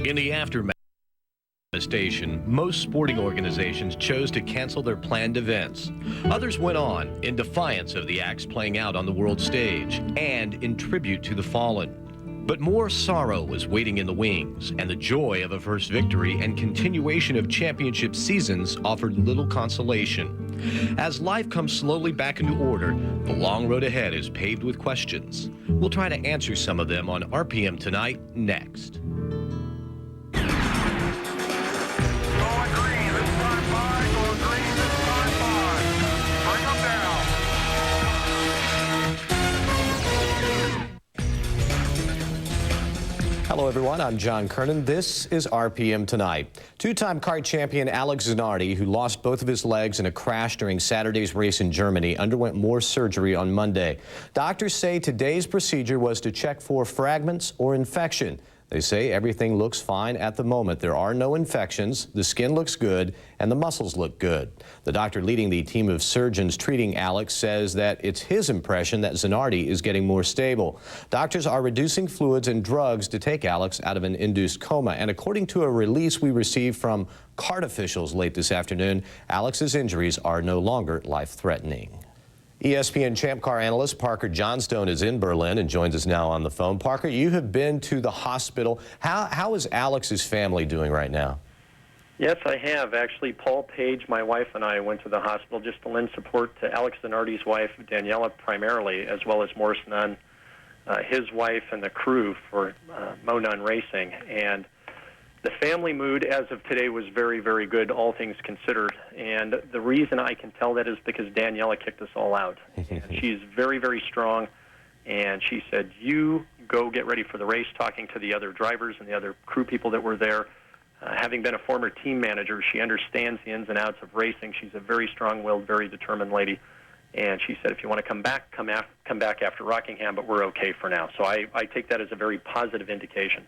In the aftermath of the station, most sporting organizations chose to cancel their planned events. Others went on in defiance of the acts playing out on the world stage and in tribute to the fallen. But more sorrow was waiting in the wings, and the joy of a first victory and continuation of championship seasons offered little consolation. As life comes slowly back into order, the long road ahead is paved with questions. We'll try to answer some of them on RPM Tonight, next. Hello, everyone. I'm John Kernan. This is RPM Tonight. Two-time kart champion Alex Zanardi, who lost both of his legs in a crash during Saturday's race in Germany, underwent more surgery on Monday. Doctors say today's procedure was to check for fragments or infection. They say everything looks fine at the moment. There are no infections, the skin looks good, and the muscles look good. The doctor leading the team of surgeons treating Alex says that it's his impression that Zanardi is getting more stable. Doctors are reducing fluids and drugs to take Alex out of an induced coma. And according to a release we received from kart officials late this afternoon, Alex's injuries are no longer life-threatening. ESPN Champ Car analyst Parker Johnstone is in Berlin and joins us now on the phone. Parker, you have been to the hospital. How is Alex's family doing right now? Yes, I have. Actually, Paul Page, my wife, and I went to the hospital just to lend support to Alex Zanardi's wife, Daniela, primarily, as well as Morris Nunn, his wife, and the crew for Mo Nunn Racing. And the family mood as of today was very, very good, all things considered. And the reason I can tell that is because Daniela kicked us all out. And she's very, very strong. And she said, you go get ready for the race, talking to the other drivers and the other crew people that were there. Having been a former team manager, she understands the ins and outs of racing. She's a very strong-willed, very determined lady. And she said, if you want to come back after Rockingham, but we're okay for now. So I take that as a very positive indication.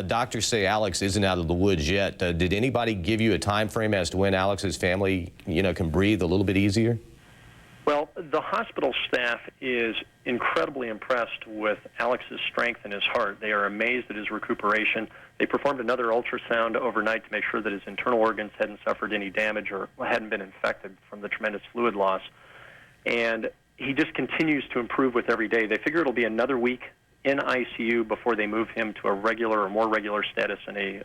Doctors say Alex isn't out of the woods yet. Did anybody give you a time frame as to when Alex's family, can breathe a little bit easier? Well, the hospital staff is incredibly impressed with Alex's strength and his heart. They are amazed at his recuperation. They performed another ultrasound overnight to make sure that his internal organs hadn't suffered any damage or hadn't been infected from the tremendous fluid loss. And he just continues to improve with every day. They figure it'll be another week in ICU before they move him to a regular or more regular status in a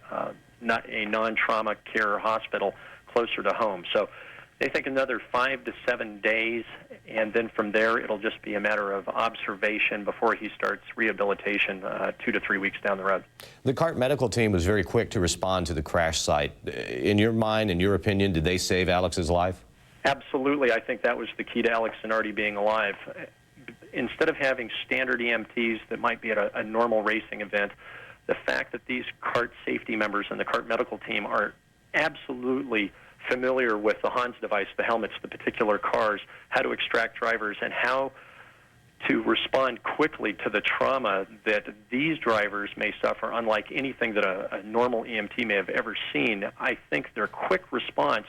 non-trauma care hospital closer to home. So they think another 5 to 7 days, and then from there it'll just be a matter of observation before he starts rehabilitation 2 to 3 weeks down the road. The kart medical team was very quick to respond to the crash site. In your mind, in your opinion, did they save Alex's life? Absolutely. I think that was the key to Alex Zanardi being alive. Instead of having standard EMTs that might be at a normal racing event, the fact that these kart safety members and the kart medical team are absolutely familiar with the Hans device, the helmets, the particular cars, how to extract drivers, and how to respond quickly to the trauma that these drivers may suffer, unlike anything that a normal EMT may have ever seen. I think their quick response,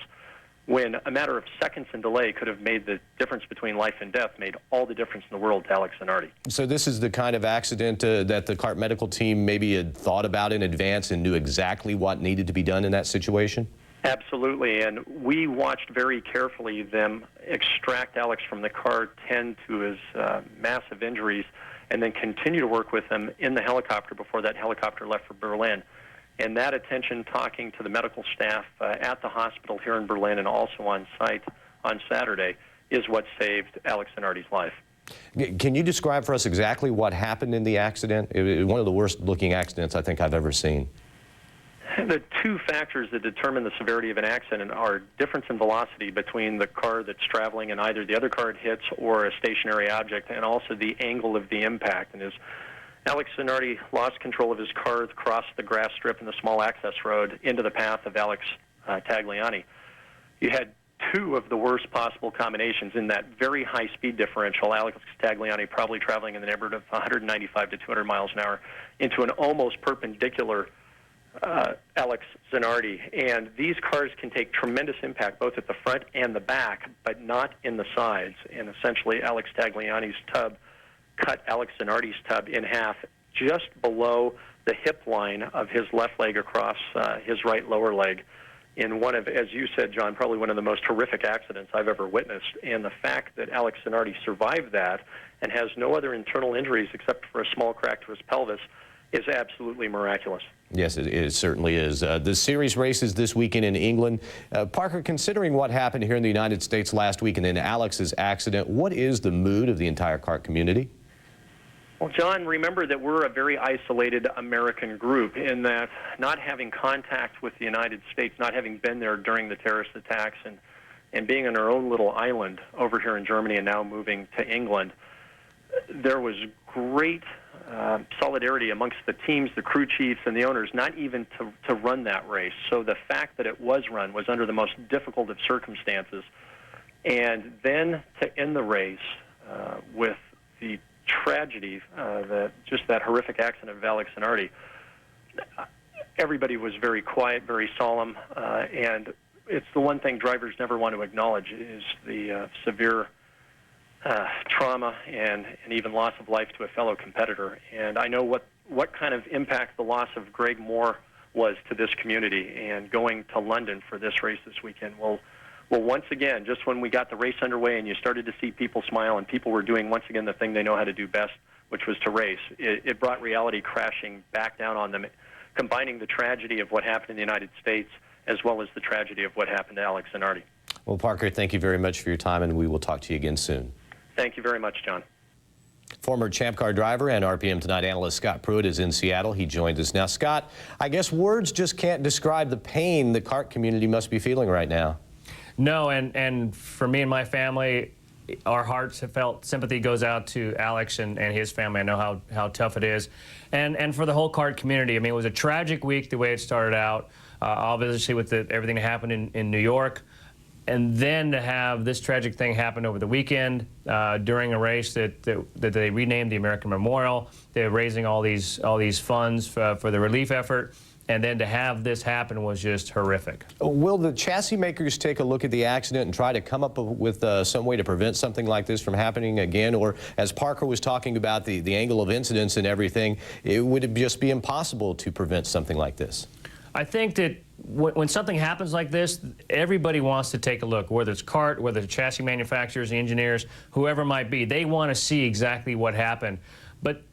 when a matter of seconds in delay could have made the difference between life and death, made all the difference in the world to Alex Zanardi. So this is the kind of accident that the kart medical team maybe had thought about in advance and knew exactly what needed to be done in that situation? Absolutely, and we watched very carefully them extract Alex from the car, tend to his massive injuries, and then continue to work with him in the helicopter before that helicopter left for Berlin. And that attention, talking to the medical staff at the hospital here in Berlin and also on site on Saturday, is what saved Alex Zanardi's life. Can you describe for us exactly what happened in the accident? It was one of the worst-looking accidents I think I've ever seen. The two factors that determine the severity of an accident are difference in velocity between the car that's traveling and either the other car it hits or a stationary object, and also the angle of the impact. And as Alex Zanardi lost control of his car, crossed the grass strip and the small access road into the path of Alex Tagliani, you had two of the worst possible combinations in that very high speed differential. Alex Tagliani probably traveling in the neighborhood of 195 to 200 miles an hour into an almost perpendicular Alex Zanardi. And these cars can take tremendous impact both at the front and the back, but not in the sides. And essentially Alex Tagliani's tub cut Alex Zanardi's tub in half just below the hip line of his left leg across his right lower leg in one of, as you said, John, probably one of the most horrific accidents I've ever witnessed. And the fact that Alex Zanardi survived that and has no other internal injuries except for a small crack to his pelvis is absolutely miraculous. Yes, it certainly is. The series races this weekend in England. Parker, considering what happened here in the United States last week and then Alex's accident, what is the mood of the entire kart community? Well, John, remember that we're a very isolated American group in that not having contact with the United States, not having been there during the terrorist attacks, and being on our own little island over here in Germany and now moving to England, there was great solidarity amongst the teams, the crew chiefs, and the owners, not even to run that race. So the fact that it was run was under the most difficult of circumstances. And then to end the race with the tragedy, that horrific accident of Alex Zanardi, everybody was very quiet, very solemn, and it's the one thing drivers never want to acknowledge is the severe trauma and even loss of life to a fellow competitor. And I know what kind of impact the loss of Greg Moore was to this community, and going to London for this race this weekend will once again, just when we got the race underway and you started to see people smile and people were doing once again the thing they know how to do best, which was to race, it brought reality crashing back down on them, combining the tragedy of what happened in the United States as well as the tragedy of what happened to Alex Zanardi. Well, Parker, thank you very much for your time, and we will talk to you again soon. Thank you very much, John. Former Champ Car driver and RPM Tonight analyst Scott Pruitt is in Seattle. He joins us now. Scott, I guess words just can't describe the pain the kart community must be feeling right now. No, and for me and my family, our hearts have felt sympathy goes out to Alex and his family. I know how tough it is. And for the whole kart community, I mean, it was a tragic week the way it started out, obviously with everything that happened in New York. And then to have this tragic thing happen over the weekend during a race that they renamed the American Memorial. They're raising all these funds for the relief effort. And then to have this happen was just horrific. Will the chassis makers take a look at the accident and try to come up with some way to prevent something like this from happening again? Or as Parker was talking about the angle of incidents and everything, would it just be impossible to prevent something like this? I think that when something happens like this, everybody wants to take a look, whether it's kart, whether it's chassis manufacturers, engineers, whoever it might be. They want to see exactly what happened. But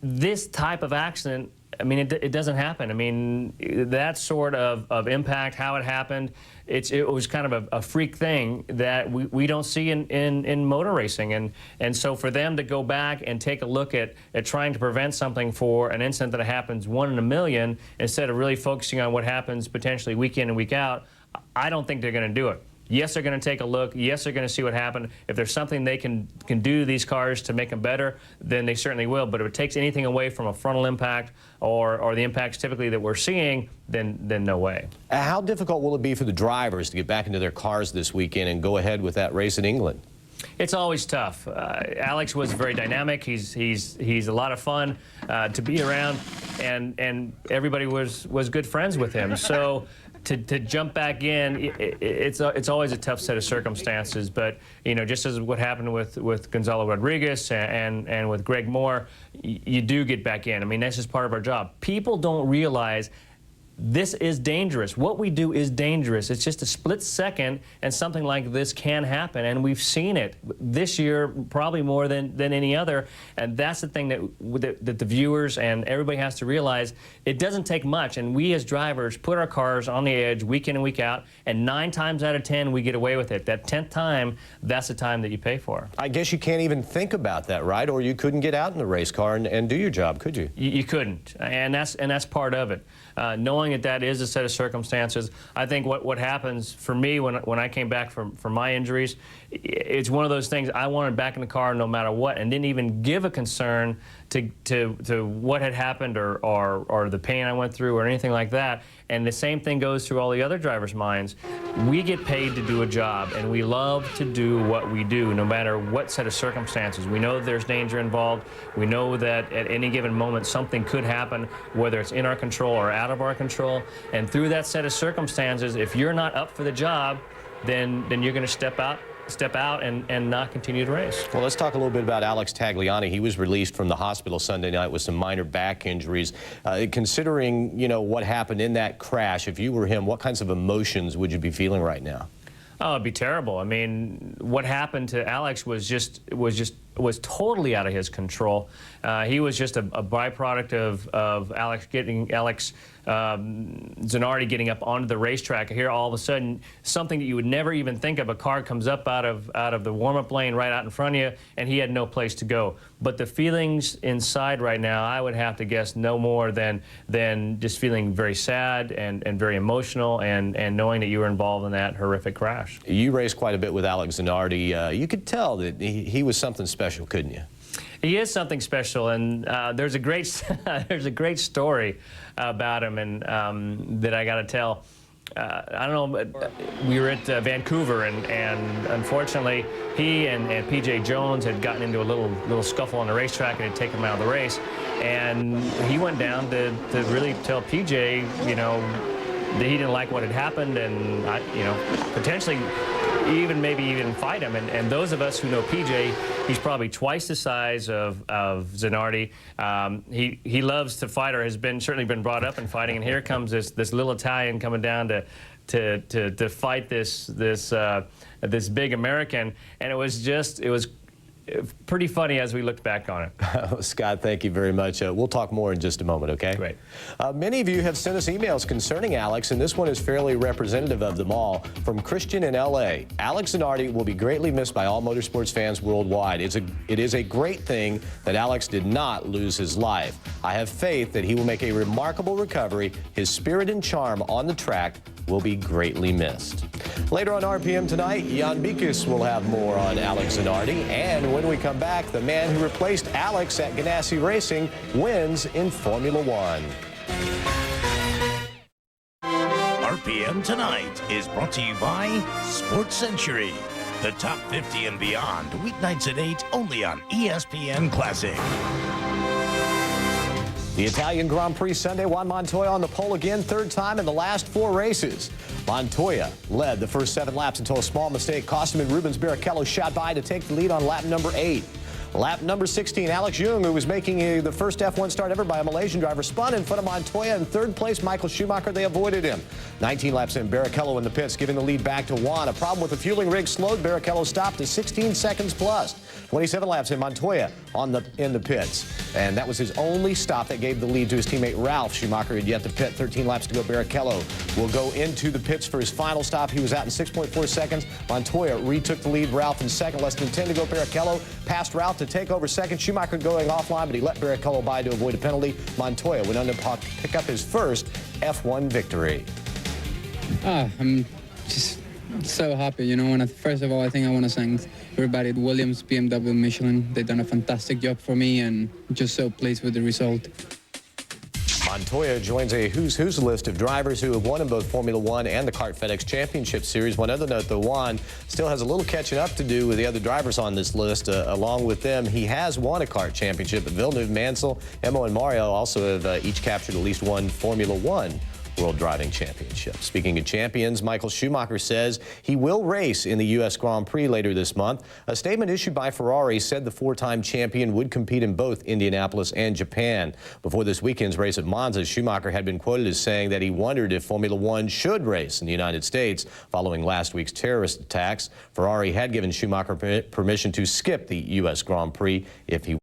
this type of accident, I mean, it doesn't happen. I mean, that sort of impact, how it happened, it was kind of a freak thing that we don't see in motor racing. And so for them to go back and take a look at trying to prevent something for an incident that happens 1 in a million, instead of really focusing on what happens potentially week in and week out, I don't think they're going to do it. Yes, they're going to take a look. Yes, they're going to see what happened. If there's something they can do to these cars to make them better, then they certainly will. But if it takes anything away from a frontal impact or the impacts typically that we're seeing, then no way. How difficult will it be for the drivers to get back into their cars this weekend and go ahead with that race in England? It's always tough. Alex was very dynamic. He's a lot of fun to be around, and everybody was good friends with him. So to jump back in, it's always a tough set of circumstances. But you know, just as what happened with Gonzalo Rodriguez and with Greg Moore, you do get back in. I mean, that's just part of our job. People don't realize this is dangerous. What we do is dangerous. It's just a split second, and something like this can happen, and we've seen it this year probably more than any other. And that's the thing that the viewers and everybody has to realize. It doesn't take much, and we as drivers put our cars on the edge week in and week out, and 9 times out of 10 we get away with it. That 10th time, that's the time that you pay for. I guess you can't even think about that, right? Or you couldn't get out in the race car and do your job, could you? You couldn't, and that's part of it. Knowing that is a set of circumstances. I think what happens for me when I came back from my injuries, it's one of those things. I wanted back in the car no matter what, and didn't even give a concern to what had happened or the pain I went through or anything like that. And the same thing goes through all the other drivers' minds. We get paid to do a job, and we love to do what we do, no matter what set of circumstances. We know there's danger involved. We know that at any given moment something could happen, whether it's in our control or out of our control. And through that set of circumstances, if you're not up for the job, then you're going to step out step out and not continue to race. Well, let's talk a little bit about Alex Tagliani. He was released from the hospital Sunday night with some minor back injuries. Considering, you know, what happened in that crash, if you were him, what kinds of emotions would you be feeling right now? Oh, it'd be terrible. I mean, what happened to Alex was totally out of his control. He was just a byproduct of Alex Zanardi getting up onto the racetrack. Here, all of a sudden, something that you would never even think of. A car comes up out of the warm-up lane right out in front of you, and he had no place to go. But the feelings inside right now, I would have to guess no more than just feeling very sad and very emotional, and knowing that you were involved in that horrific crash. You raced quite a bit with Alex Zanardi. You could tell that he was something special, couldn't you? He is something special, and there's a great story about him, and that I got to tell. I don't know, but we were at Vancouver, and unfortunately, he and P.J. Jones had gotten into a little scuffle on the racetrack and had taken him out of the race, and he went down to really tell P.J., you know, that he didn't like what had happened, and you know, potentially maybe even fight him. And those of us who know PJ, he's probably twice the size of Zanardi. He loves to fight, or has certainly been brought up in fighting. And here comes this little Italian coming down to fight this big American. And it was pretty funny as we looked back on it. Scott, thank you very much. We'll talk more in just a moment, okay? Great. Many of you have sent us emails concerning Alex, and this one is fairly representative of them all. From Christian in L.A., Alex Zanardi will be greatly missed by all motorsports fans worldwide. It is a great thing that Alex did not lose his life. I have faith that he will make a remarkable recovery. His spirit and charm on the track will be greatly missed. Later on RPM tonight, Jan Bikus will have more on Alex Zanardi. And when we come back, the man who replaced Alex at Ganassi Racing wins in Formula One. RPM Tonight is brought to you by Sports Century. The top 50 and beyond, weeknights at 8, only on ESPN Classic. The Italian Grand Prix Sunday, Juan Montoya on the pole again, third time in the last 4 races. Montoya led the first 7 laps until a small mistake cost him, and Rubens Barrichello shot by to take the lead on lap number 8. Lap number 16, Alex Young, who was making the first F1 start ever by a Malaysian driver, spun in front of Montoya. In third place, Michael Schumacher. They avoided him. 19 laps in, Barrichello in the pits, giving the lead back to Juan. A problem with the fueling rig slowed Barrichello's stop to 16 seconds plus. 27 laps in, Montoya in the pits. And that was his only stop that gave the lead to his teammate Ralph. Schumacher had yet to pit. 13 laps to go. Barrichello will go into the pits for his final stop. He was out in 6.4 seconds. Montoya retook the lead. Ralph in second. Less than 10 to go. Barrichello passed Ralph to take over second. Schumacher going offline, but he let Barrichello by to avoid a penalty. Montoya went on to pick up his first F1 victory. I'm just so happy. You know, first of all, I think I want to thank everybody at Williams, BMW, Michelin. They've done a fantastic job for me, and just so pleased with the result. Montoya joins a who's list of drivers who have won in both Formula One and the Kart FedEx Championship Series. One other note, though, Juan still has a little catching up to do with the other drivers on this list. Along with them, he has won a Kart Championship, but Villeneuve, Mansell, Emo, and Mario also have each captured at least one Formula One World Driving Championship. Speaking of champions, Michael Schumacher says he will race in the U.S. Grand Prix later this month. A statement issued by Ferrari said the 4-time champion would compete in both Indianapolis and Japan. Before this weekend's race at Monza, Schumacher had been quoted as saying that he wondered if Formula One should race in the United States following last week's terrorist attacks. Ferrari had given Schumacher permission to skip the U.S. Grand Prix if he